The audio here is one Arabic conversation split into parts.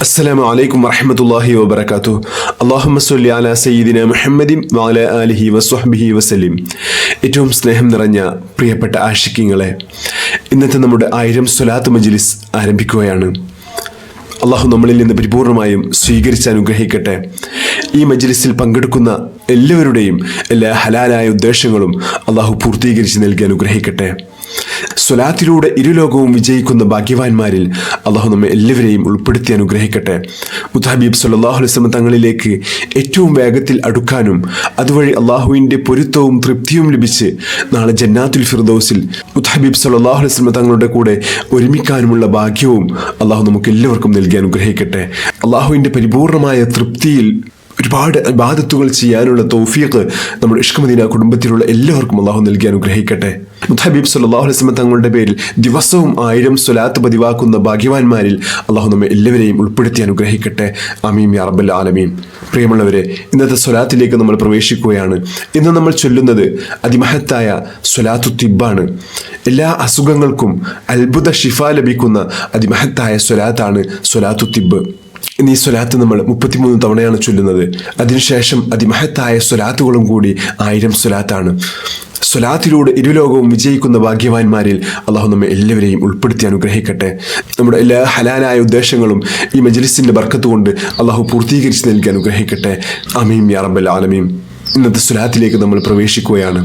അസ്സലാമു അലൈക്കും വറഹ്മത്തുള്ളാഹി വബറകാതുഹു. അല്ലാഹുമ്മ സ്വല്ലി അലാ സയ്യിദിനാ മുഹമ്മദിൻ വഅലാ ആലിഹി വസ്വഹ്ബിഹി വസല്ലിം. ഏറ്റവും സ്നേഹം നിറഞ്ഞ പ്രിയപ്പെട്ട ആശിഖീങ്ങളെ, ഇന്നത്തെ നമ്മുടെ 1000 സ്വലാത്ത് മജ്ലിസ് ആരംഭിക്കുകയാണ്. അള്ളാഹു നമ്മളിൽ നിന്ന് പരിപൂർണമായും സ്വീകരിച്ച് അനുഗ്രഹിക്കട്ടെ. ഈ മജ്ലിസിൽ പങ്കെടുക്കുന്ന എല്ലാവരുടെയും എല്ലാ ഹലാലായ ഉദ്ദേശങ്ങളും അള്ളാഹു പൂർത്തീകരിച്ച് നൽകി അനുഗ്രഹിക്കട്ടെ. സ്വലാത്തിലൂടെ ഇരുലോകവും വിജയിക്കുന്ന ഭാഗ്യവാന്മാരിൽ അള്ളാഹു നമ്മെ എല്ലാവരെയും ഉൾപ്പെടുത്തി അനുഗ്രഹിക്കട്ടെ. മുത്തഹബീബ് സല്ലല്ലാഹു അലൈഹി വസല്ലം തങ്ങളിലേക്ക് ഏറ്റവും വേഗത്തിൽ അടുക്കാനും അതുവഴി അള്ളാഹുവിൻ്റെ പൊരുത്തവും തൃപ്തിയും ലഭിച്ച് നാളെ ജന്നാത്തുൽ ഫിർദൗസിൽ മുത്തഹബീബ് സല്ലല്ലാഹു അലൈഹി വസല്ലം തങ്ങളുടെ കൂടെ ഒരുമിക്കാനുമുള്ള ഭാഗ്യവും അള്ളാഹു നമുക്ക് എല്ലാവർക്കും നൽകി അനുഗ്രഹിക്കട്ടെ. അള്ളാഹുവിൻ്റെ പരിപൂർണമായ തൃപ്തിയിൽ ഒരുപാട് ഇബാദത്തുകൾ ചെയ്യാനുള്ള തൗഫീഖ് നമ്മുടെ ഇഷ്ക് മദീന കുടുംബത്തിലുള്ള എല്ലാവർക്കും അള്ളാഹു നൽകി അനുഗ്രഹിക്കട്ടെ. മുത്തഹബീബ് സല്ലല്ലാഹു അലൈഹി വസല്ലം തങ്ങളുടെ പേരിൽ ദിവസവും 1000 സ്വലാത്ത് പതിവാക്കുന്ന ഭാഗ്യവാന്മാരിൽ അള്ളാഹു നമ്മെ എല്ലാവരെയും ഉൾപ്പെടുത്തി അനുഗ്രഹിക്കട്ടെ. ആമീൻ യാ റബ്ബൽ ആലമീൻ. പ്രിയമുള്ളവരെ, ഇന്നത്തെ സ്വലാത്തിലേക്ക് നമ്മൾ പ്രവേശിക്കുകയാണ്. ഇന്ന് നമ്മൾ ചൊല്ലുന്നത് അതിമഹത്തായ സ്വലാത്തു തിബ്ബാണ്. എല്ലാ അസുഖങ്ങൾക്കും അത്ഭുത ഷിഫ ലഭിക്കുന്ന അതിമഹത്തായ സ്വലാത്താണ് സ്വലാത്തു തിബ്ബ്. ഈ സ്വലാത്ത് നമ്മൾ 33 തവണയാണ് ചൊല്ലുന്നത്. അതിനുശേഷം അതിമഹത്തായ സ്വലാത്തുകളും കൂടി 1000 സ്വലാത്താണ്. സ്വലാത്തിലൂടെ ഇരുലോകവും വിജയിക്കുന്ന ഭാഗ്യവാന്മാരിൽ അള്ളാഹു നമ്മെ എല്ലാവരെയും ഉൾപ്പെടുത്തി അനുഗ്രഹിക്കട്ടെ. നമ്മുടെ എല്ലാ ഹലാലായ ഉദ്ദേശങ്ങളും ഈ മജ്ലിസിന്റെ ബർക്കത്ത് കൊണ്ട് അള്ളാഹു പൂർത്തീകരിച്ച് നൽകി അനുഗ്രഹിക്കട്ടെ. ആമീൻ യാ റബ്ബൽ ആലമീൻ. ഇന്നത്തെ സ്വലാത്തിലേക്ക് നമ്മൾ പ്രവേശിക്കുകയാണ്.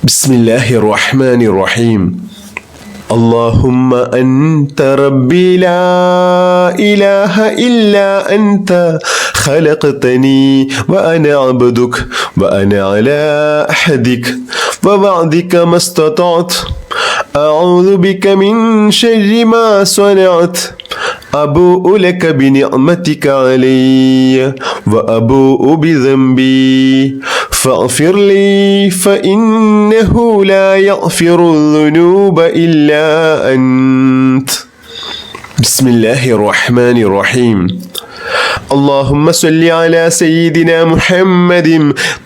ബിസ്മില്ലാഹിർ റഹ്മാനിർ റഹീം. اللهم أنت ربي لا إله إلا أنت خلقتني وأنا عبدك وأنا على عهدك ووعدك ما استطعت أعوذ بك من شر ما صنعت أبوء لك بنعمتك علي وأبوء بذنبي فاغفر لي فإنه لا يغفر الذنوب إلا أنت. بسم الله الرحمن الرحيم. اللهم صل على سيدنا محمد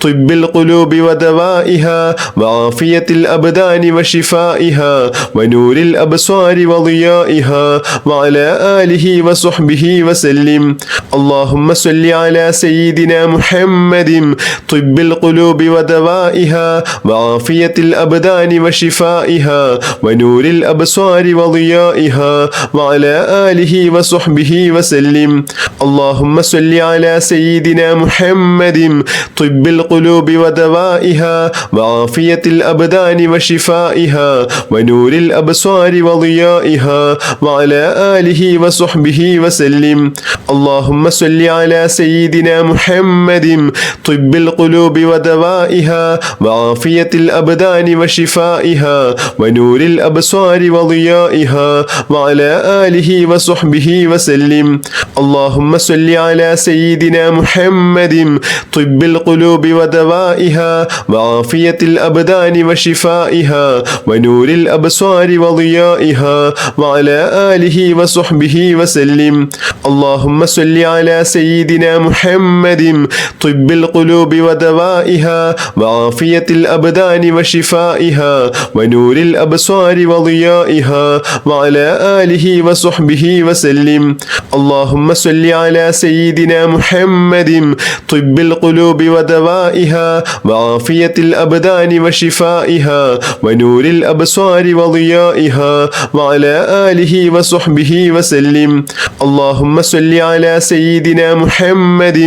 طب القلوب ودوائها وعافية الأبدان وشفائها ونور الأبصار وضيائها وعلى آله وصحبه وسلم. اللهم صل على سيدنا محمد طب القلوب ودوائها وعافية الأبدان وشفائها ونور الأبصار وضيائها وعلى آله وصحبه وسلم. اللهم صل على سيدنا محمد طب القلوب ودوائها وعافية الأبدان وشفائها ونور الأبصار وضيائها وعلى آله وصحبه وسلم. اللهم صل على سيدنا محمد طب القلوب ودوائها وعافية الأبدان وشفائها ونور الأبصار وضيائها وعلى آله وصحبه وسلم. اللهم صل على سيدنا محمد طب القلوب ودوائها وعافية الأبدان وشفائها ونور الأبصار وضيائها وعلى آله وصحبه وسلم. اللهم صل على سيدنا محمد طب القلوب ودوائها وعافية الأبدان وشفائها ونور الأبصار وضيائها وعلى آله وصحبه وسلم. اللهم صل على سيدنا محمد طب القلوب ودوائها وعافية الأبدان وشفائها ونور الأبصار وضيائها وعلى آله وصحبه وسلم. اللهم صل على سيدنا محمد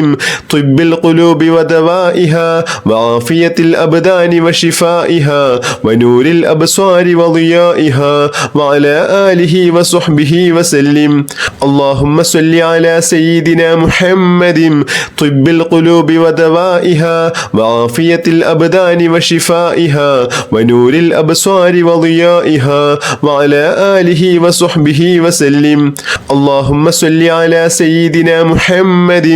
طب القلوب ودوائها وعافية الأبدان وشفائها ونور الأبصار وضيائها وعلى آله وصحبه وسلم. اللهم صل على سيدنا محمد طب القلوب ودوائها وعافية الأبدان وشفائها ونور الأبصار وضيائها وعلى آله وصحبه وسلم. اللهم صل على سيدنا محمد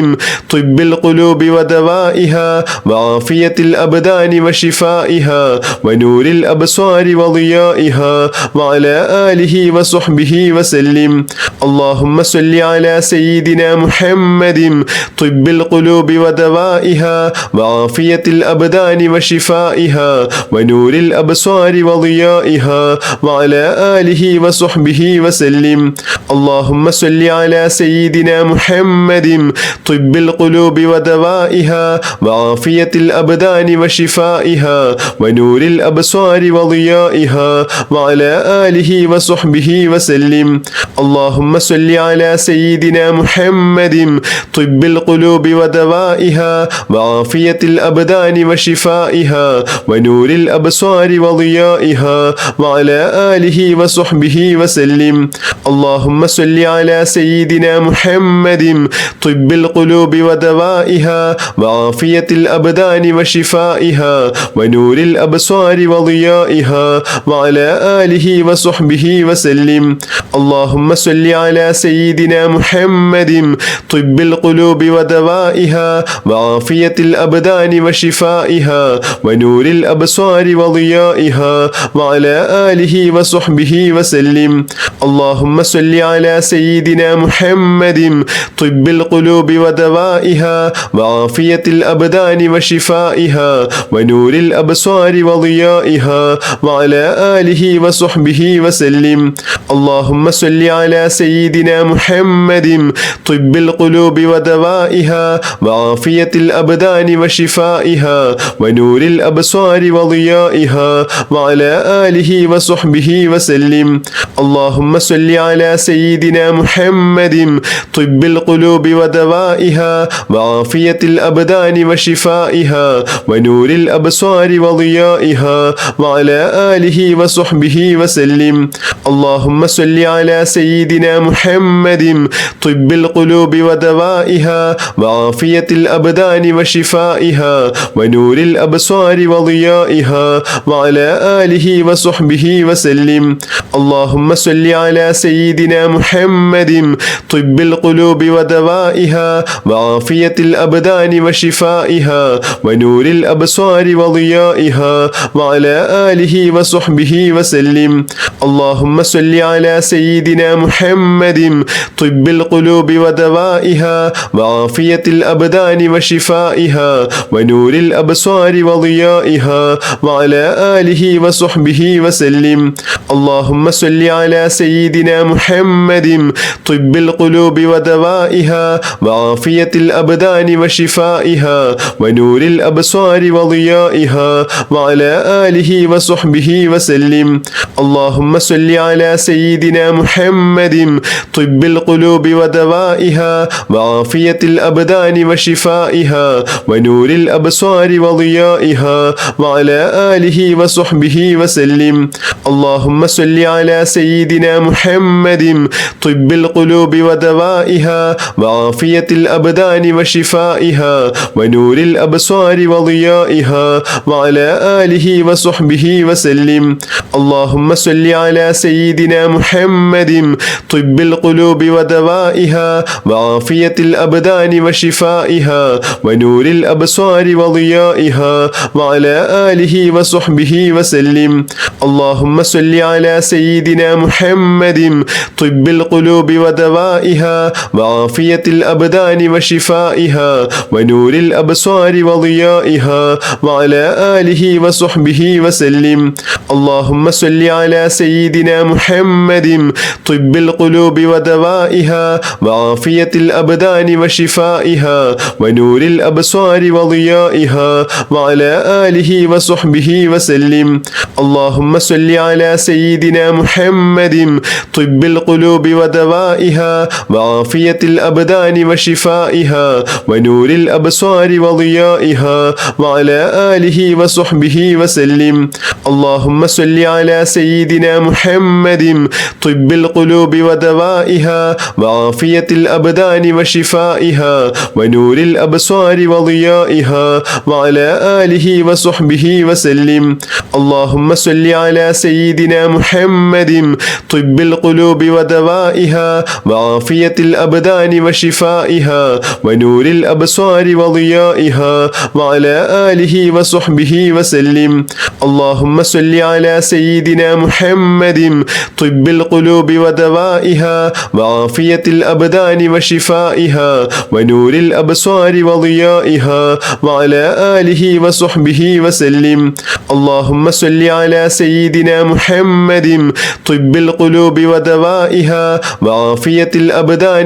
طب القلوب ودوائها وعافية الأبدان وشفائها ونور الأبصار وضيائها وعلى آله وصحبه وسلم. اللهم صل على سيدنا محمد طب القلوب ودوائها وعافية الأبدان وشفائها ونور الأبصار وضيائها وعلى آله وصحبه وسلم. اللهم صل على سيدنا محمد طب القلوب ودوائها وعافية الأبدان وشفائها ونور الأبصار وضيائها وعلى آله وصحبه وسلم. اللهم صل على سيدنا محمد طب القلوب ودوائها وعافية الأبدان وشفائها ونور الأبصار وضيائها وعلى آله وصحبه وسلم. اللهم صل على سيدنا محمد طب القلوب ودوائها وعافية الأبدان وشفائها ونور الأبصار وضيائها وعلى آله وصحبه وسلم. اللهم صل على سيدنا محمد طب القلوب ودوائها وعافية الأبدان وشفائها ونور الأبصار وضيائها وعلى آله وصحبه وسلم. اللهم صل على سيدنا محمد طب القلوب ودوائها وعافية الأبدان وشفائها ونور الأبصار وضيائها وعلى آله وصحبه وسلم. اللهم صل على سيدنا محمد طب القلوب ودوائها وعافية الأبدان وشفائها ونور الأبصار وضيائها وعلى آله وصحبه وسلم. اللهم صل على سيدنا محمد طب القلوب ودوائها وعافية الأبدان وشفائها ونور الأبصار وضيائها وعلى آله وصحبه وسلم. اللهم صل على سيدنا محمد طب القلوب ودوائها وعافية الأبدان وشفائها ونور الأبصار وضيائها وعلى آله وصحبه وسلم. اللهم صل على سيدنا محمد طب القلوب ودوائها وعافية الأبدان وشفائها ونور الأبصار وضيائها وعلى آله وصحبه وسلم. اللهم صل على سيدنا محمد طب القلوب ودوائها وعافية الأبدان وشفائها ونور الأبصار وضيائها وعلى آله وصحبه وسلم. اللهم صل على سيدنا محمد طب القلوب ودوائها وعافية الأبدان وشفائها ونور الأبصار وضيائها وعلى آله وصحبه وسلم. اللهم صل على سيدنا محمد طب القلوب ودوائها وعافية الأبدان وشفائها ونور الأبصار وضيائها وعلى آله وصحبه وسلم. اللهم صل على سيدنا محمد طب القلوب ودوائها وعافية الأبدان وشفائها ونور الأبصار وضيائها وعلى آله وصحبه وسلم. اللهم صل على سيدنا محمد طب القلوب ودوائها وعافية الأبدان وشفائها ونور الأبصار وضيائها وعلى آله وصحبه وسلم. اللهم صل على سيدنا محمد طب القلوب ودوائها وعافية الأبدان وشفائها ونور الأبصار وضيائها وعلى آله وصحبه وسلم. اللهم صل على سيدنا محمد طب القلوب ودوائها وعافية الأبدان وشفائها ونور الأبصار وضيائها وعلى آله وصحبه وسلم. اللهم صل على سيدنا محمد طب القلوب ودوائها وعافية الأبدان وشفائها ونور الأبصار وضيائها وعلى آله وصحبه وسلم. اللهم صل على سيدنا محمد طب القلوب ودوائها وعافية الأبدان وشفائها ونور الأبصار وضيائها وعلى آله وصحبه وسلم. اللهم صل على سيدنا محمد طب القلوب ودوائها وعافية الأبدان وشفائها ونور الأبصار وضيائها وعلى آله وصحبه وسلم. اللهم صل على سيدنا محمد طب القلوب ودوائها وعافية الأبدان وشفائها ونور الأبصار وضيائها وعلى آله وصحبه وسلم. اللهم صل على سيدنا محمد طب القلوب ودوائها وعافية الأبدان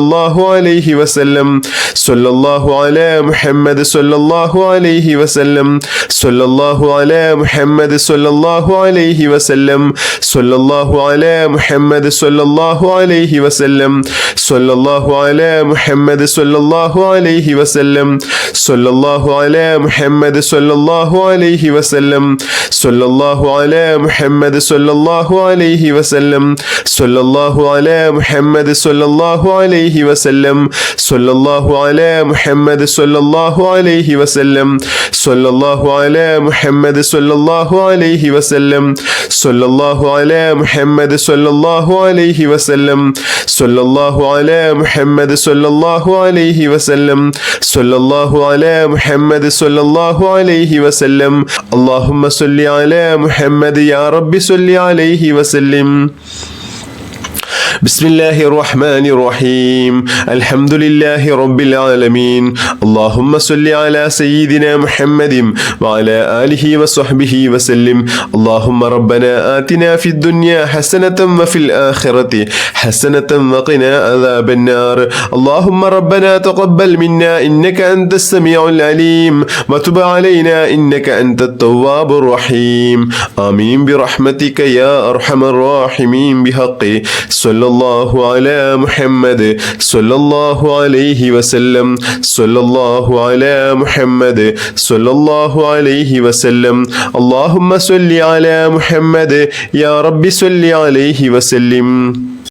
الله عليه وسلم صلى الله على محمد صلى الله عليه وسلم صلى الله على محمد صلى الله عليه وسلم صلى الله على محمد صلى الله عليه وسلم صلى الله على محمد صلى الله عليه وسلم صلى الله على محمد صلى الله عليه وسلم صلى الله على محمد صلى الله عليه وسلم صلى الله على محمد صلى الله عليه وسلم صلى الله على محمد صلى الله عليه وسلم صلى الله على محمد صلى الله عليه وسلم صلى الله على محمد صلى الله عليه وسلم صلى الله على محمد صلى الله عليه وسلم صلى الله على محمد صلى الله عليه وسلم اللهم صل على محمد يا رب صل عليه وسلم بسم الله الرحمن الرحيم الحمد لله رب العالمين اللهم صل على سيدنا محمد وعلى آله وصحبه وسلم اللهم ربنا آتنا في الدنيا حسنة وفي الآخرة حسنة وقنا عذاب النار اللهم ربنا تقبل منا إنك أنت السميع العليم وتب علينا إنك أنت التواب الرحيم آمين برحمتك يا أرحم الراحمين بحق صلى الله على محمد صلى الله عليه وسلم صلى الله على محمد صلى الله عليه وسلم اللهم صل على محمد يا رب صل عليه وسلم